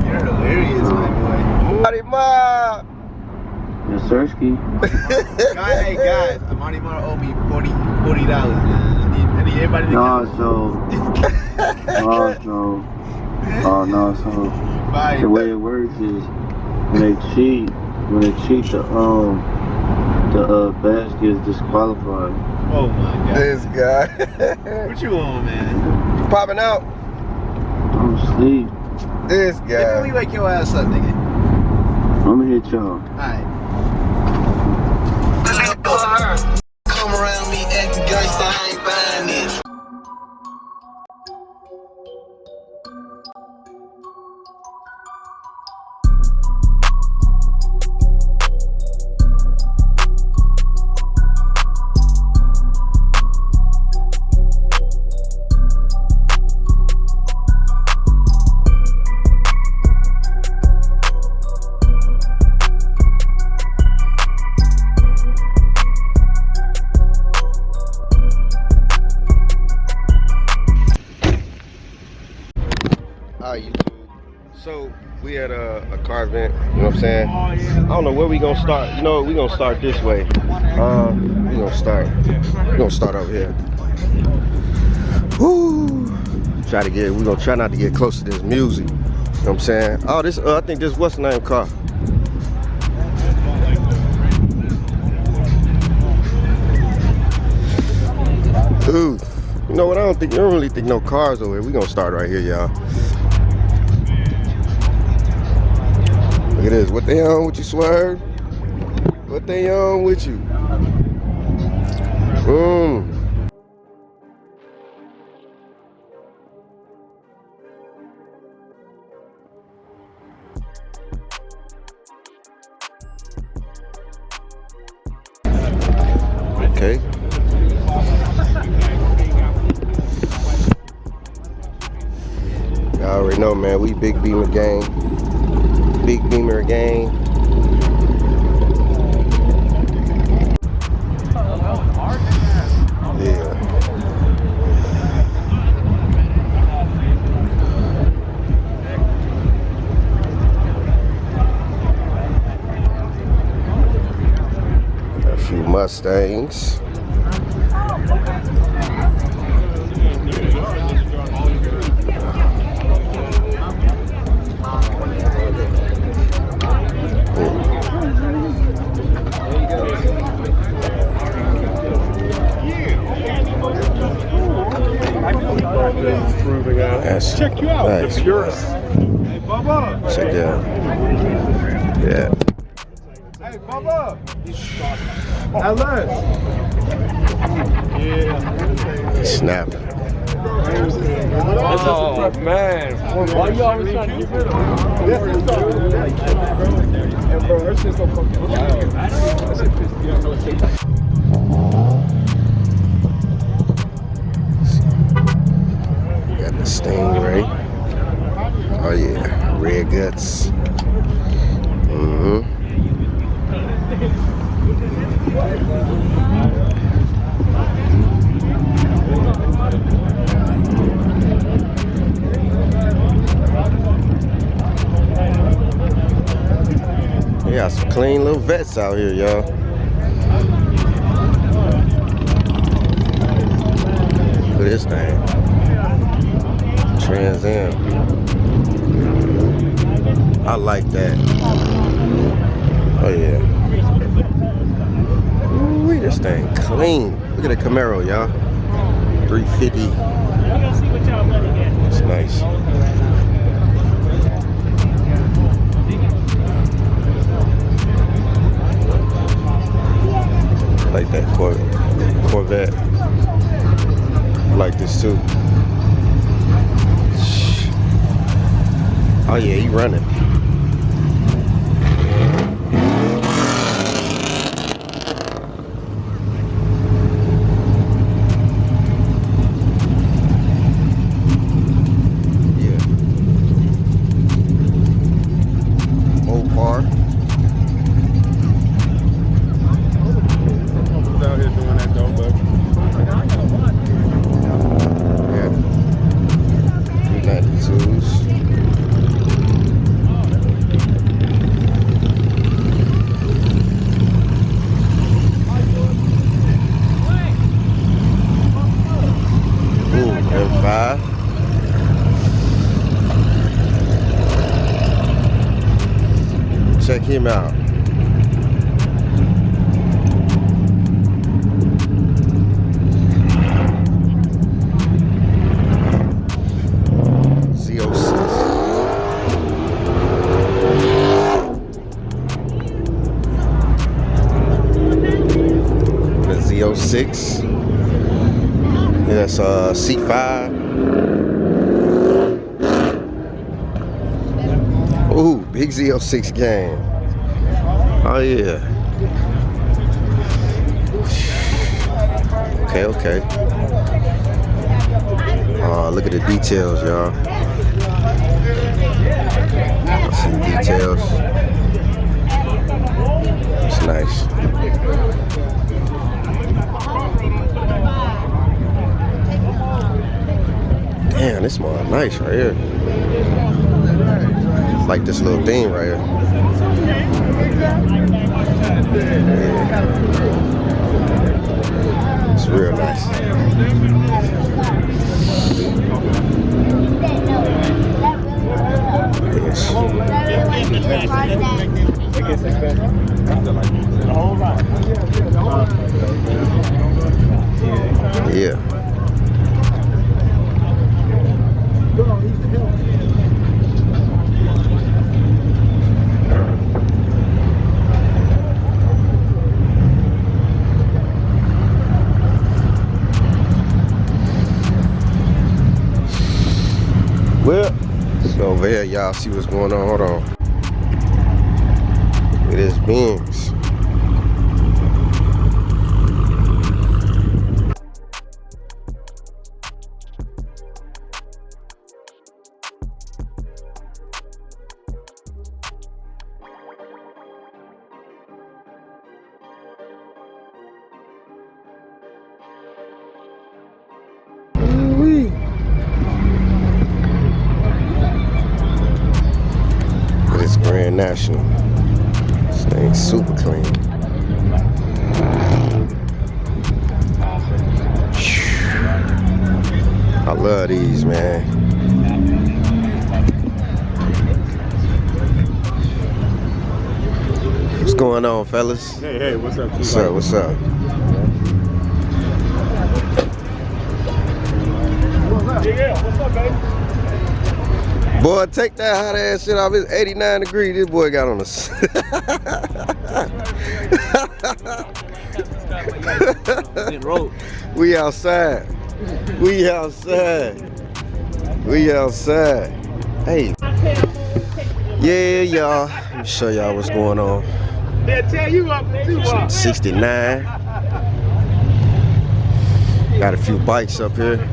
You're hilarious, my boy. Money Ma! Yes, Sirski. Hey guys, Amani Mara owe me $40, man. I need everybody to the way it works is when they cheat the basket is disqualified. Oh my god. This guy. What you on, man? You popping out? I'm asleep. This Maybe guy. we wake your ass up, nigga. I'ma hit y'all. Alright. Come around me acting gangsta, I ain't buying this. Alright, YouTube. So we at a car event, you know what I'm saying? I don't know where we gonna start. You know, we gonna start this way. We gonna start over here. Woo! We gonna try not to get close to this music. You know what I'm saying? Oh, this I think this what's the name car? Dude, you know what? I don't really think no cars over here. We gonna start right here, y'all. Look at this. What they on with you, Swerve? What they on with you? Okay. Y'all already know, man. We Big Beamer gang. Big Beamer gang. Yeah. A few Mustangs. That's check you out. Nice. Hey, Bubba. Check that out. Yeah. Hey, Bubba. Yeah. Snapping. Oh, man. Why you always trying to get rid of him? Bro, that shit's so fucking loud. That shit pissed me off. Got the Stingray. Oh yeah, red guts. We got some clean little vets out here, y'all. Look at this thing. Trans Am. I like that. Oh yeah. Ooh, this thing clean. Look at the Camaro, y'all. 350. It's nice. I like that Corvette. I like this too. Oh yeah, he running. Yeah. Mopar. Out here doing that though, but Yeah. 392s. check him out. Z06. The Z06. That's C5. Ooh, big Z06 game. Oh yeah. Okay. Oh, look at the details, y'all. See the details. It's nice. Damn, this more nice right here. It's like this little thing right here. Yeah. It's real nice. Yes. Yeah. Well, so over here, y'all see what's going on. Hold on. It is beams. It's Grand National. This thing's super clean. I love these, man. What's going on, fellas? Hey, what's up? What's up? What's up? Yeah, what's up, baby? Boy, take that hot ass shit off. It's 89 degrees. This boy got on a. We outside. We outside. We outside. Hey. Yeah, y'all. Let me show y'all what's going on. They'll tell you up too. 69. Got a few bikes up here.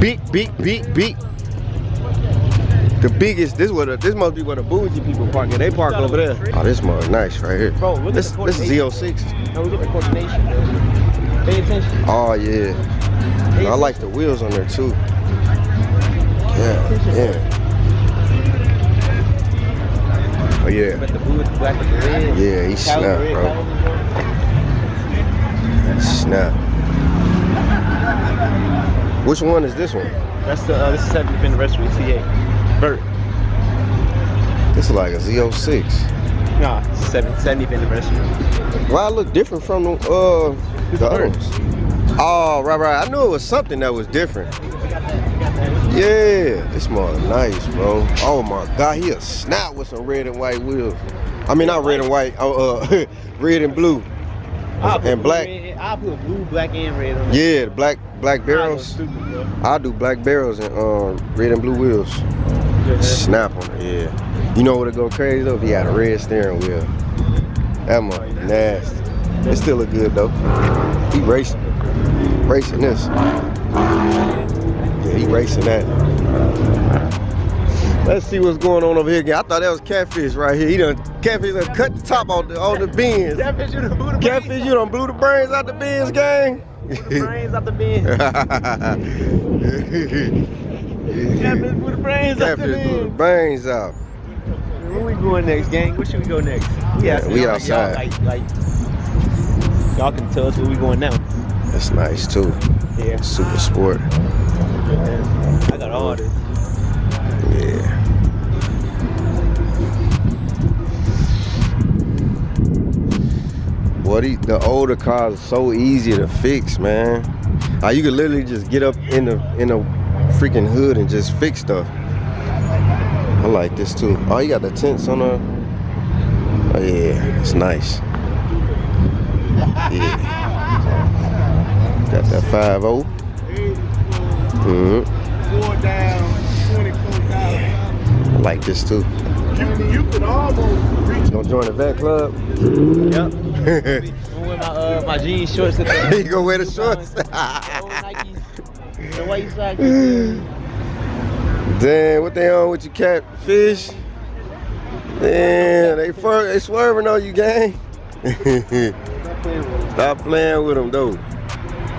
Beat. The biggest. This must be where the bougie people park. They park over there. Oh, this must nice right here. Bro, look this at the is Z06. No, look at the coordination, bro. Pay attention. Oh yeah. I like the wheels on there too. Yeah. Oh yeah. But the blue with the black with the red. Yeah, he snap, bro. Snap. Which one is this one? That's the this is 70th anniversary TA. Bert. This is like a Z06. Nah, 70th anniversary. Why it look different from the other ones? Oh, right. I knew it was something that was different. Yeah, this more nice, bro. Oh my God, he a snap with some red and white wheels. I mean, not red and white. Red and blue. And black. I'll put blue, black, and red on it. Yeah, black barrels. I'll do black barrels and red and blue wheels. Snap on it, yeah. You know what it go crazy though? If he had a red steering wheel. That must be nasty. It still look good though. He racing this. Yeah, he racing that. Let's see what's going on over here again. I thought that was catfish right here. Catfish done cut the top off the bins. Catfish, you done blew the Catfish, you done blew the brains out the bins, gang. brains out the bin. Catfish blew the brains out the Catfish blew the bin. brains out. Where we going next, gang? Where should we go next? We outside. Y'all can tell us where we going now. That's nice too. Yeah. Super sport. I got all this. Yeah. Boy, the older cars are so easy to fix, man. You could literally just get up in a freaking hood and just fix stuff. I like this too. Oh, you got the tents on the. Oh yeah, it's nice. Yeah. Got that 5.0. Mm-hmm. 4 down, 24,000. I like this too. You could almost reach. Gonna join the vet club? Yep. I'm with my jean shorts. You gonna wear the shorts? The white socks. Damn, what they on with you, catfish? Damn, they swerving on you, gang. Stop playing with them, though.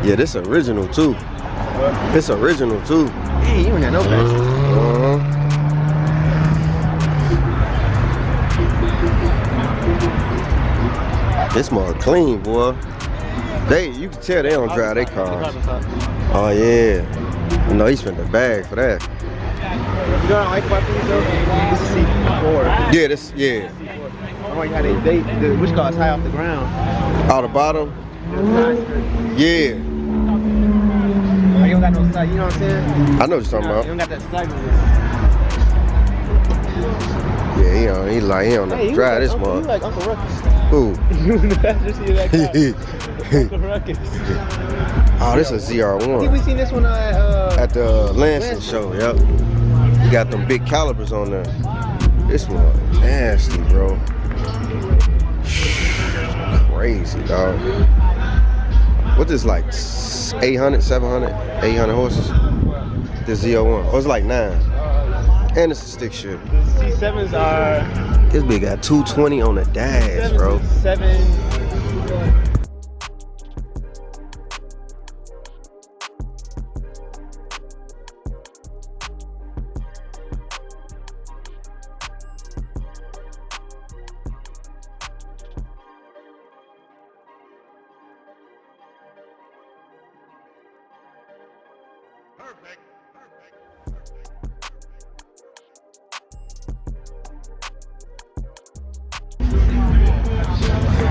Yeah, this original, too. This original, too. Hey, you ain't got no fashion. This more clean, boy. You can tell they don't drive their cars. Oh, yeah. You know, he spent the bag for that. You know what I like about these though? This is C4. Yeah. I like how which car is high off the ground. Out the bottom? Yeah. You don't got no side, you know what I'm saying? I know what you're talking about. You don't got that side. Yeah, he on the drive this month. You like Uncle Ruckus. Who? You in the passenger seat of that car. Uncle Ruckus. Oh, this is a I think we ZR1. seen this one At the Lansing show, yep. You got them big calibers on there. This one, nasty, bro. Crazy, dog. What this like? 800, 700, 800 horses? This ZR1. Oh, it's like 9. And it's a stick shift. The C7s are. This big got 220 on the dash, bro. 7.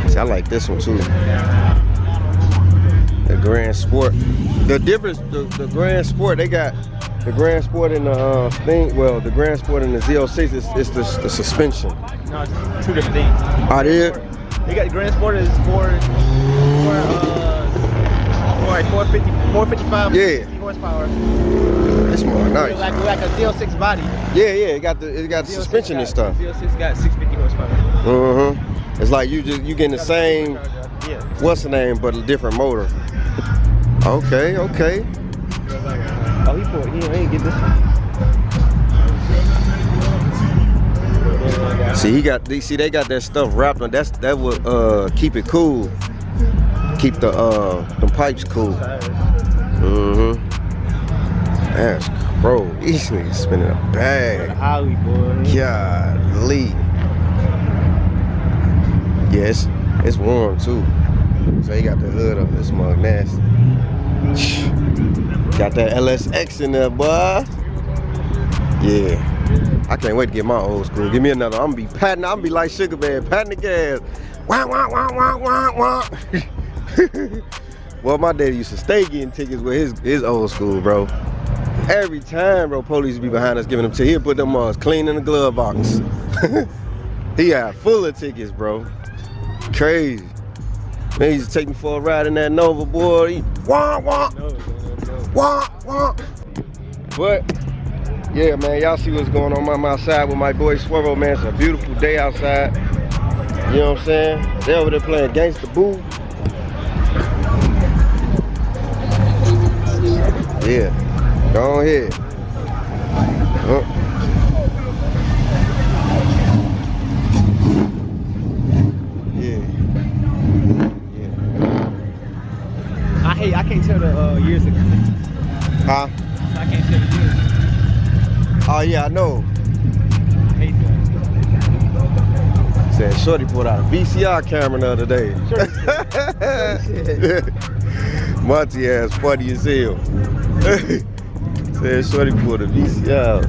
See, I like this one too. The Grand Sport. The difference, the Grand Sport, they got the Grand Sport and the thing. Well, the Grand Sport and the Z06 is the suspension. No, it's 2 different things. Oh, it is? They got the Grand Sport is for 455 Yeah. horsepower. It's more nice. Like a Z06 body. Yeah, it got the suspension and stuff. Z06 got 650 horsepower. It's like you getting the same. Yeah. What's the name? But a different motor. Okay. Oh, he ain't get this one. See, they got that stuff wrapped on. That would keep it cool. Keep the pipes cool. That's bro. These niggas spinning a bag. Holly boy. Golly. Yes, it's warm too. So he got the hood up. This mug nasty. Got that LSX in there, boy. Yeah. I can't wait to get my old school. Give me another. I'm gonna be like Sugar Bear, patting the gas. Wah, wah, wah, wah, wah, wah. Well, my daddy used to stay getting tickets with his old school, bro. Every time, bro, police be behind us giving them tickets. He'll put them clean in the glove box. He had full of tickets, bro. Crazy. Man, he used to take me for a ride in that Nova, boy. Wah, wah. Wah, wah. But, yeah, man, y'all see what's going on. I'm outside with my boy Swervo, man. It's a beautiful day outside. You know what I'm saying? They over there playing Gangsta Boo. Yeah, go ahead. I can't tell the years ago. Huh? I can't tell the years. Oh yeah, I know. I hate that. Said Shorty pulled out a VCR camera the other day. Monty ass funny as hell. Said Shorty pulled a VCR.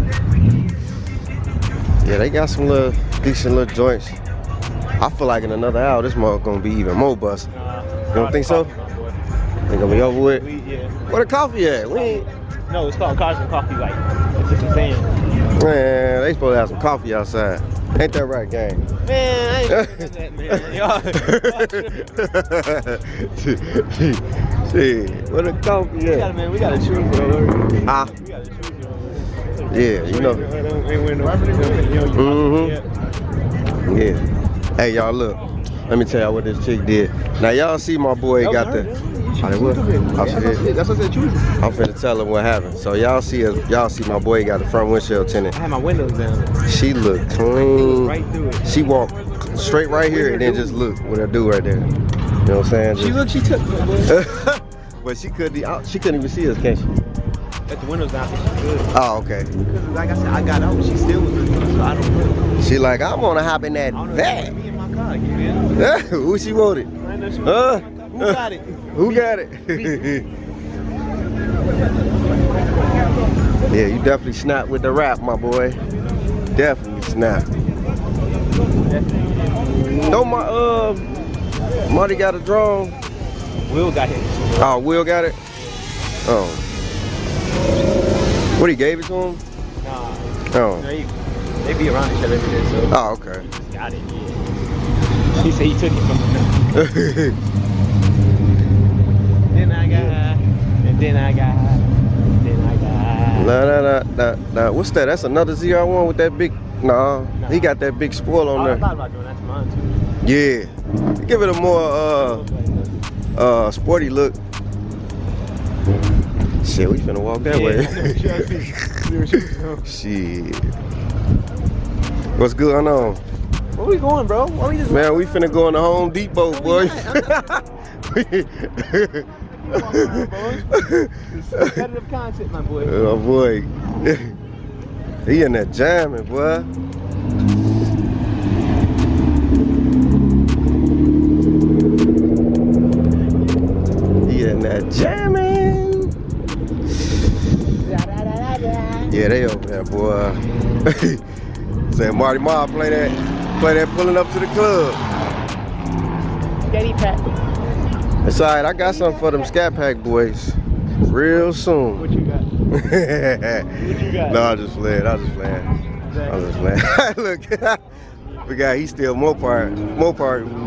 Yeah, they got some little decent little joints. I feel like in another hour, this mother gonna be even more bust. You don't think so? They gonna be over with? Yeah. Where the coffee at? We ain't... No, it's called Cars and Coffee, like, it's just a saying. Man, they supposed to have some coffee outside. Ain't that right, gang? Man, I ain't that, man. Shit, where the coffee at? We gotta choose, bro. Huh? We gotta choose, bro. Yeah, you know. Yeah. Hey, y'all, look. Let me tell y'all what this chick did. Now, y'all see my boy got the... Oh, they was? Oh, she did? That's what I said, choose. I'm finna tell her what happened. So y'all see my boy got the front windshield tinted. I had my windows down. She looked clean. Right through it. She walked straight right here and then just look what I do right there. You know what I'm saying? She took it. But she couldn't even see us, can she? At the windows down, I think she's good. Oh, okay. Because like I said, I got out, she still was looking, so I don't know. She like, I'm gonna hop in that van. Me in my car, you feel? Who she wanted? Who got it? Who got it? Yeah, you definitely snap with the rap, my boy. Definitely snap. Don't Marty got a drone. Will got hit. Oh, Will got it? Oh. What, he gave it to him? Nah. Oh. They be around each other every day, so. Oh, okay. He just got it, yeah. He said he took it from him. Then I got, and then I got, then I got. Nah. What's that? That's another ZR1 with that big. Nah. He got that big spoil on I there. thought about doing that to mine too. Yeah. Give it a more sporty look. Shit, we finna walk that way. Shit. What's going on? Where we going, bro? Why we just Man, we finna go in the Home Depot, boy. competitive content, my boy. Oh boy. He in there jamming, boy. He in there jamming. Yeah, they over there, boy. Say Marty Ma play that pulling up to the club. Daddy pack. It's alright, I got something for them Scat Pack boys. Real soon. What you got? What you got? No, I'm just playing. Look, he still Mopar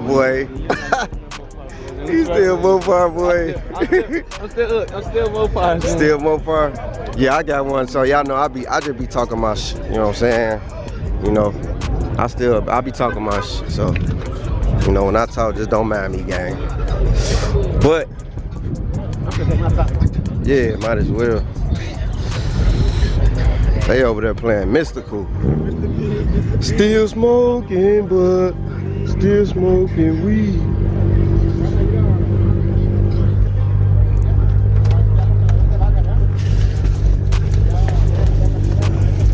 boy. He's still Mopar boy. I'm still Mopar. Still Mopar. Yeah, I got one. So y'all know I just be talking my shit. You know what I'm saying? You know, I be talking my shit. So, you know, when I talk, just don't mind me, gang. But yeah, might as well. They over there playing Mystical. Still smoking, but still smoking weed.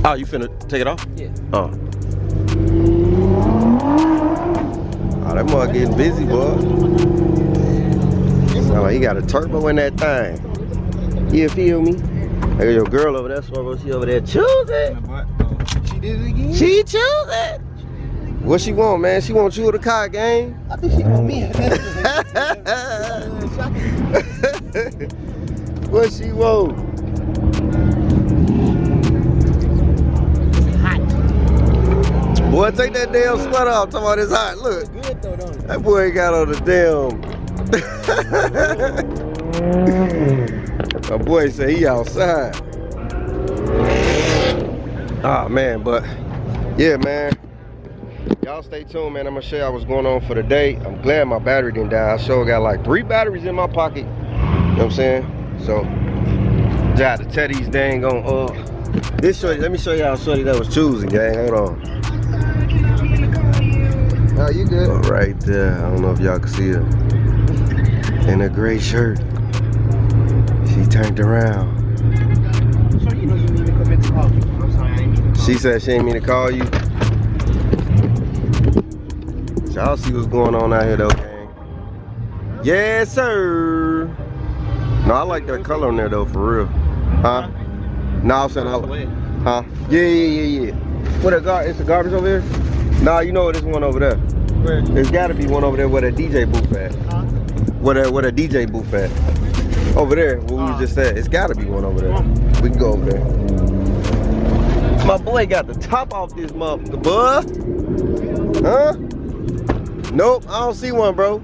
Oh, you finna take it off? Yeah. Oh. Oh, that mother getting busy, boy. Sound like he got a turbo in that thing. You feel me? I got your girl over there, so she over there choosing. She did it again? She choosing. What she want, man? She want you with the car, gang. I think she want me. What she want? Boy, take that damn sweater off. Talking about it's hot. Look. Good though, don't it? That boy got on the damn. My boy say he outside. Ah man, but yeah, man. Y'all stay tuned, man. I'm gonna show y'all what's going on for the day. I'm glad my battery didn't die. I sure got like 3 batteries in my pocket. You know what I'm saying? So, just had to tell these dang on this shorty. Let me show y'all shorty that was choosing, gang. Hold on. Oh, you good? Oh, right there. I don't know if y'all can see her. In a gray shirt. She turned around. So you know you need to come in to call me. I'm sorry, I ain't mean to call She said she ain't mean to call you. Y'all see what's going on out here though, gang. Yes, sir. No, I like that color on there though, for real. Huh? No, I'm saying, huh? Yeah. What a it's a garbage over here? Nah, you know this one over there. There's gotta be one over there where that DJ booth at. Where that DJ booth at. Over there, where we was just at. It's gotta be one over there. We can go over there. My boy got the top off this motherfucker, bud. Huh? Nope, I don't see one, bro.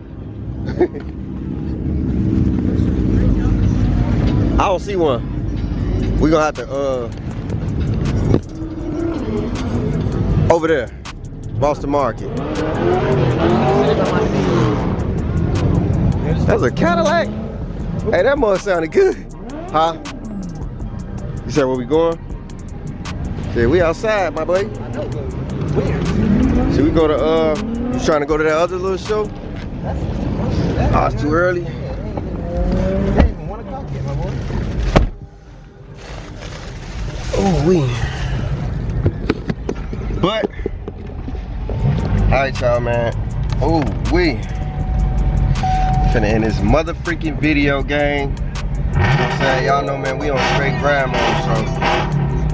I don't see one. We gonna have to, over there, Boston Market. That's a Cadillac? Hey, that must sounded good. Huh? You said where we going? Yeah, we outside, my boy. Should we go to, you trying to go to that other little show? Oh, it's too early. Oh, we. But, alright, y'all, man. Oh, we. Finna end this mother freaking video game. You know what I'm saying? Y'all know, man, we on straight grind mode, so.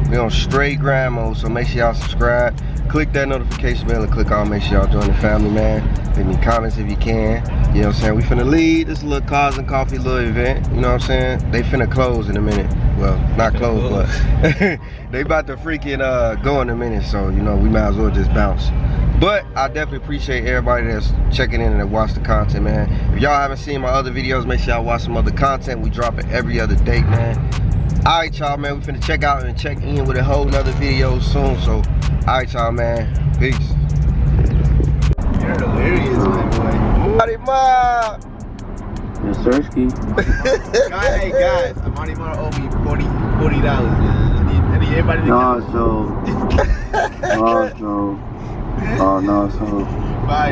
We on straight grind mode, so make sure y'all subscribe. Click that notification bell and click on, make sure y'all join the family, man. Leave me comments if you can. You know what I'm saying? We finna leave this little cars and coffee little event. You know what I'm saying? They finna close in a minute. Well, not close, but they about to freaking go in a minute, so you know we might as well just bounce. But I definitely appreciate everybody that's checking in and that watch the content, man. If y'all haven't seen my other videos, make sure y'all watch some other content. We drop it every other day, man. Alright, y'all, man, we finna check out and check in with a whole nother video soon. So, alright, y'all, man. Peace. You're hilarious, my boy. Marty Ma! Yes, Sirski. Hey, guys, Marty Ma owe me $40, man. I need everybody to So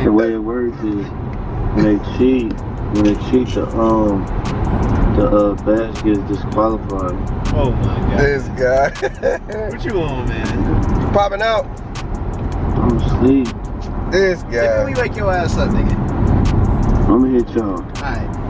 the way it works is when they cheat, the basket is disqualified. Oh my god. This guy. What you on, man? You popping out? I'm asleep. This guy. Let me wake your ass up, nigga. I'm gonna hit y'all. Alright.